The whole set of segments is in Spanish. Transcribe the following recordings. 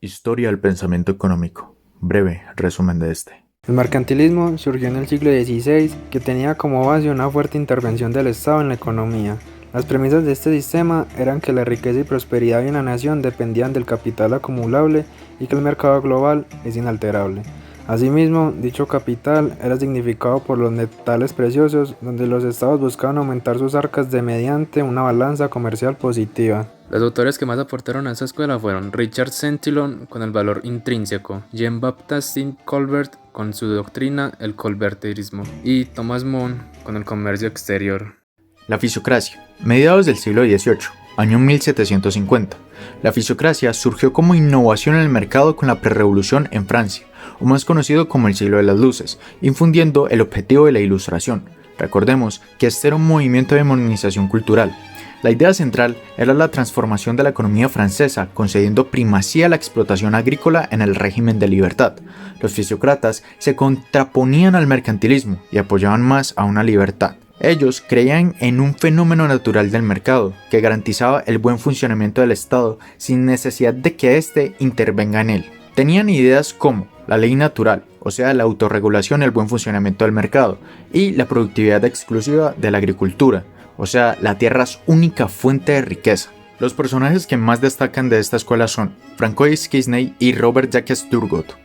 Historia del pensamiento económico. Breve resumen de este. El mercantilismo surgió en el siglo XVI, que tenía como base una fuerte intervención del Estado en la economía. Las premisas de este sistema eran que la riqueza y prosperidad de una nación dependían del capital acumulable y que el mercado global es inalterable. Asimismo, dicho capital era significado por los metales preciosos, donde los estados buscaban aumentar sus arcas mediante una balanza comercial positiva. Los autores que más aportaron a esta escuela fueron Richard Cantillon con el valor intrínseco, Jean-Baptiste Colbert con su doctrina el colbertismo y Thomas More con el comercio exterior. La fisiocracia. Mediados del siglo XVIII, año 1750. La fisiocracia surgió como innovación en el mercado con la prerrevolución en Francia, o más conocido como el siglo de las luces, infundiendo el objetivo de la ilustración. Recordemos que este era un movimiento de modernización cultural. La idea central era la transformación de la economía francesa, concediendo primacía a la explotación agrícola en el régimen de libertad. Los fisiócratas se contraponían al mercantilismo y apoyaban más a una libertad. Ellos creían en un fenómeno natural del mercado, que garantizaba el buen funcionamiento del Estado sin necesidad de que éste intervenga en él. Tenían ideas como la ley natural, o sea, la autorregulación y el buen funcionamiento del mercado, y la productividad exclusiva de la agricultura, o sea, la tierra es única fuente de riqueza. Los personajes que más destacan de esta escuela son Francois Quesnay y Robert Jacques Turgot.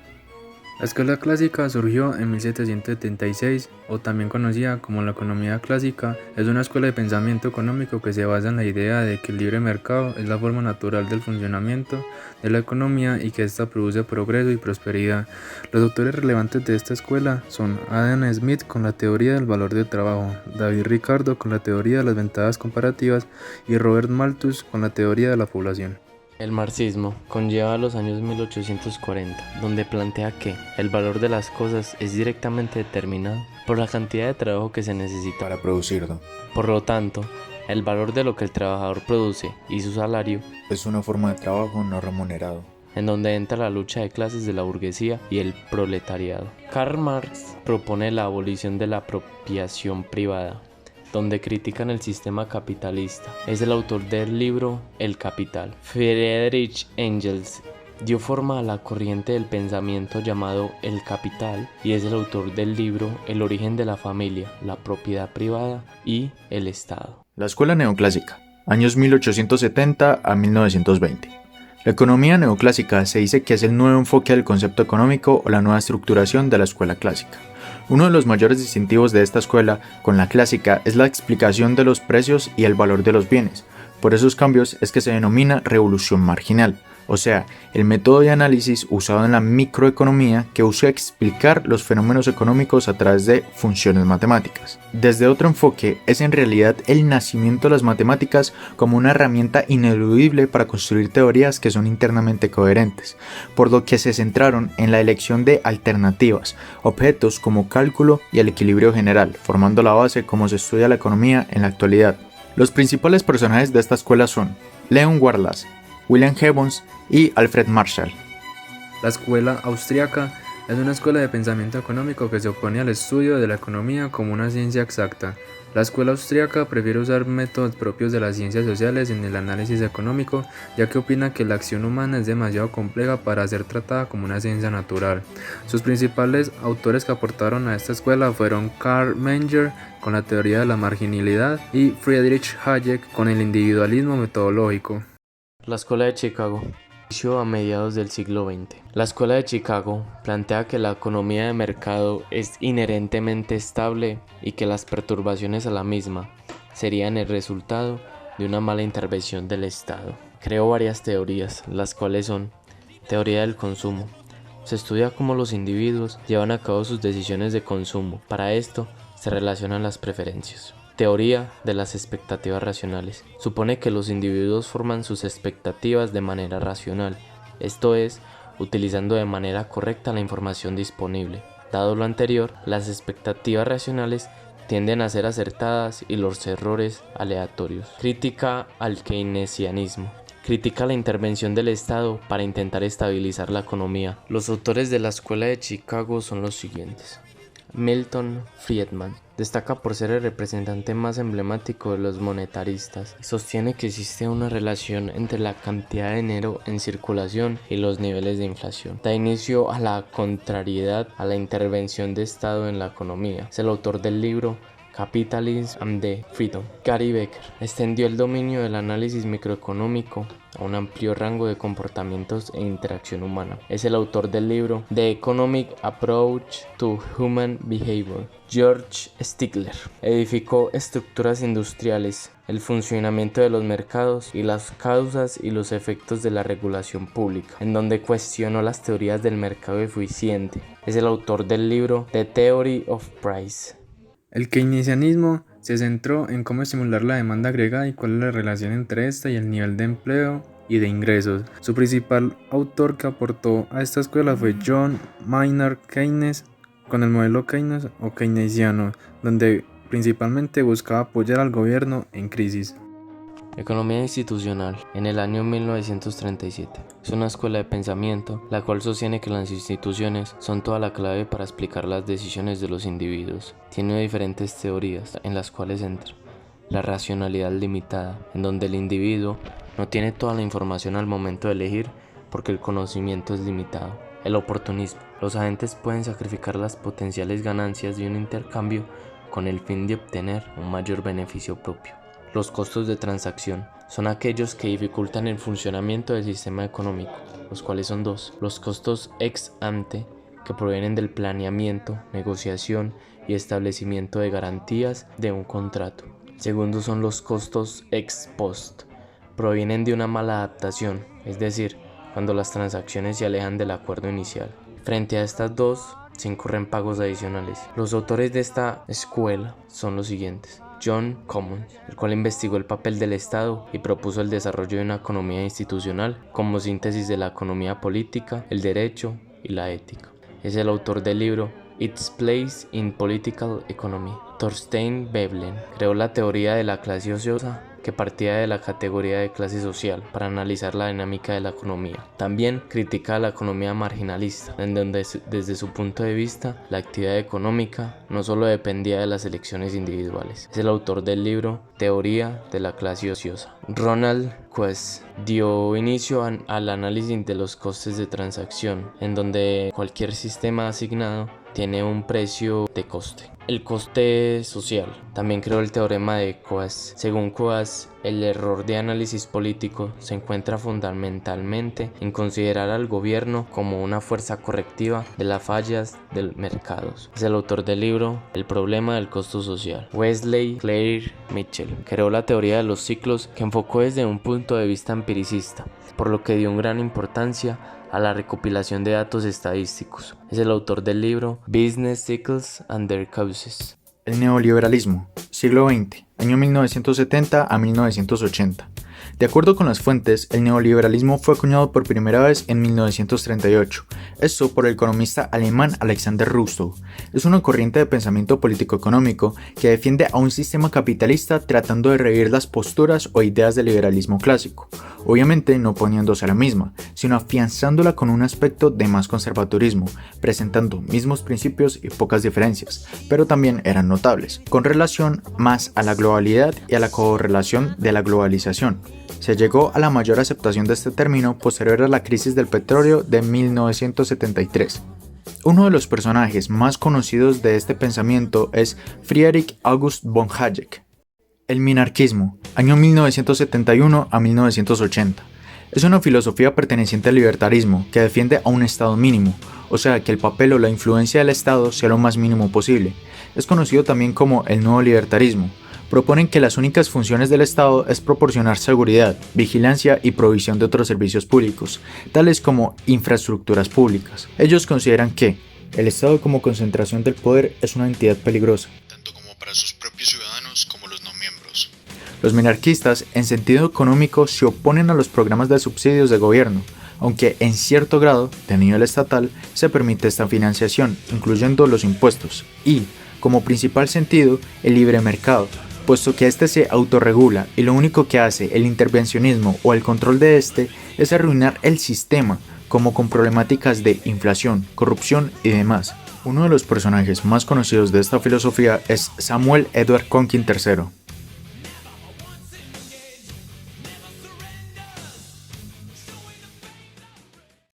La escuela clásica surgió en 1776, o también conocida como la economía clásica. Es una escuela de pensamiento económico que se basa en la idea de que el libre mercado es la forma natural del funcionamiento de la economía y que ésta produce progreso y prosperidad. Los autores relevantes de esta escuela son Adam Smith con la teoría del valor del trabajo, David Ricardo con la teoría de las ventajas comparativas y Robert Malthus con la teoría de la población. El marxismo conlleva los años 1840, donde plantea que el valor de las cosas es directamente determinado por la cantidad de trabajo que se necesita Para producirlo. Por lo tanto, el valor de lo que el trabajador produce y su salario Es una forma de trabajo no remunerado. en donde entra la lucha de clases de la burguesía y el proletariado. Karl Marx propone la abolición de la apropiación privada, donde critican el sistema capitalista. Es el autor del libro El Capital. Friedrich Engels dio forma a la corriente del pensamiento llamado El Capital y es el autor del libro El origen de la familia, la propiedad privada y el Estado. La escuela neoclásica, años 1870 a 1920. La economía neoclásica se dice que es el nuevo enfoque del concepto económico o la nueva estructuración de la escuela clásica. Uno de los mayores distintivos de esta escuela con la clásica es la explicación de los precios y el valor de los bienes. Por esos cambios es que se denomina revolución marginal, o sea, el método de análisis usado en la microeconomía que busca explicar los fenómenos económicos a través de funciones matemáticas. Desde otro enfoque, es en realidad el nacimiento de las matemáticas como una herramienta ineludible para construir teorías que son internamente coherentes, por lo que se centraron en la elección de alternativas, objetos como cálculo y el equilibrio general, formando la base como se estudia la economía en la actualidad. Los principales personajes de esta escuela son Leon Warlas, William Gibbons y Alfred Marshall. La escuela austriaca es una escuela de pensamiento económico que se opone al estudio de la economía como una ciencia exacta. La escuela austriaca prefiere usar métodos propios de las ciencias sociales en el análisis económico, ya que opina que la acción humana es demasiado compleja para ser tratada como una ciencia natural. Sus principales autores que aportaron a esta escuela fueron Karl Menger con la teoría de la marginalidad y Friedrich Hayek con el individualismo metodológico. La Escuela de Chicago inició a mediados del siglo XX. La Escuela de Chicago plantea que la economía de mercado es inherentemente estable y que las perturbaciones a la misma serían el resultado de una mala intervención del Estado. Creó varias teorías, las cuales son: teoría del consumo. Se estudia cómo los individuos llevan a cabo sus decisiones de consumo. Para esto se relacionan las preferencias. Teoría de las expectativas racionales. Supone que los individuos forman sus expectativas de manera racional, esto es, utilizando de manera correcta la información disponible. Dado lo anterior, las expectativas racionales tienden a ser acertadas y los errores aleatorios. Crítica al keynesianismo. Critica la intervención del Estado para intentar estabilizar la economía. Los autores de la Escuela de Chicago son los siguientes: Milton Friedman. Destaca por ser el representante más emblemático de los monetaristas. Sostiene que existe una relación entre la cantidad de dinero en circulación y los niveles de inflación. Da inicio a la contrariedad a la intervención de Estado en la economía. Es el autor del libro Capitalism and the Freedom. Gary Becker extendió el dominio del análisis microeconómico a un amplio rango de comportamientos e interacción humana. Es el autor del libro The Economic Approach to Human Behavior. George Stigler edificó estructuras industriales, el funcionamiento de los mercados y las causas y los efectos de la regulación pública, en donde cuestionó las teorías del mercado eficiente. Es el autor del libro The Theory of Price. El keynesianismo se centró en cómo estimular la demanda agregada y cuál es la relación entre esta y el nivel de empleo y de ingresos. Su principal autor que aportó a esta escuela fue John Maynard Keynes, con el modelo Keynes o keynesiano, donde principalmente buscaba apoyar al gobierno en crisis. Economía institucional, en el año 1937. Es una escuela de pensamiento, la cual sostiene que las instituciones son toda la clave para explicar las decisiones de los individuos. Tiene diferentes teorías, en las cuales entra la racionalidad limitada, en donde el individuo no tiene toda la información al momento de elegir porque el conocimiento es limitado. El oportunismo. Los agentes pueden sacrificar las potenciales ganancias de un intercambio con el fin de obtener un mayor beneficio propio. Los costos de transacción son aquellos que dificultan el funcionamiento del sistema económico, los cuales son dos: los costos ex ante, que provienen del planeamiento, negociación y establecimiento de garantías de un contrato. Segundo son los costos ex post, provienen de una mala adaptación, es decir, cuando las transacciones se alejan del acuerdo inicial. Frente a estas dos, se incurren pagos adicionales. Los autores de esta escuela son los siguientes: John Commons, el cual investigó el papel del Estado y propuso el desarrollo de una economía institucional como síntesis de la economía política, el derecho y la ética. Es el autor del libro Its Place in Political Economy. Thorstein Veblen creó la teoría de la clase ociosa, que partía de la categoría de clase social para analizar la dinámica de la economía. También critica la economía marginalista, en donde desde su punto de vista la actividad económica no solo dependía de las elecciones individuales. Es el autor del libro Teoría de la clase ociosa. Ronald Coase dio inicio al análisis de los costes de transacción, en donde cualquier sistema asignado tiene un precio de coste. El coste social. También creó el teorema de Coase. Según Coase, el error de análisis político se encuentra fundamentalmente en considerar al gobierno como una fuerza correctiva de las fallas del mercado. Es el autor del libro El problema del costo social. Wesley Clair Mitchell creó la teoría de los ciclos, que enfocó desde un punto de vista empiricista, por lo que dio gran importancia a la recopilación de datos estadísticos. Es el autor del libro Business Cycles and Their Causes. El neoliberalismo, siglo XX, año 1970 a 1980. De acuerdo con las fuentes, el neoliberalismo fue acuñado por primera vez en 1938, esto por el economista alemán Alexander Rostow. Es una corriente de pensamiento político-económico que defiende a un sistema capitalista tratando de revivir las posturas o ideas del liberalismo clásico, obviamente no poniéndose a la misma, sino afianzándola con un aspecto de más conservadurismo, presentando mismos principios y pocas diferencias, pero también eran notables, con relación más a la globalidad y a la correlación de la globalización. Se llegó a la mayor aceptación de este término posterior a la crisis del petróleo de 1973. Uno de los personajes más conocidos de este pensamiento es Friedrich August von Hayek. El minarquismo, año 1971 a 1980. Es una filosofía perteneciente al libertarismo que defiende a un Estado mínimo, o sea que el papel o la influencia del Estado sea lo más mínimo posible. Es conocido también como el nuevo libertarismo. Proponen que las únicas funciones del Estado es proporcionar seguridad, vigilancia y provisión de otros servicios públicos, tales como infraestructuras públicas. Ellos consideran que el Estado como concentración del poder es una entidad peligrosa, tanto como para sus propios ciudadanos como los no miembros. Los minarquistas, en sentido económico, se oponen a los programas de subsidios de gobierno, aunque en cierto grado, de nivel estatal, se permite esta financiación, incluyendo los impuestos, y, como principal sentido, el libre mercado, puesto que éste se autorregula y lo único que hace el intervencionismo o el control de éste es arruinar el sistema, como con problemáticas de inflación, corrupción y demás. Uno de los personajes más conocidos de esta filosofía es Samuel Edward Conkin III,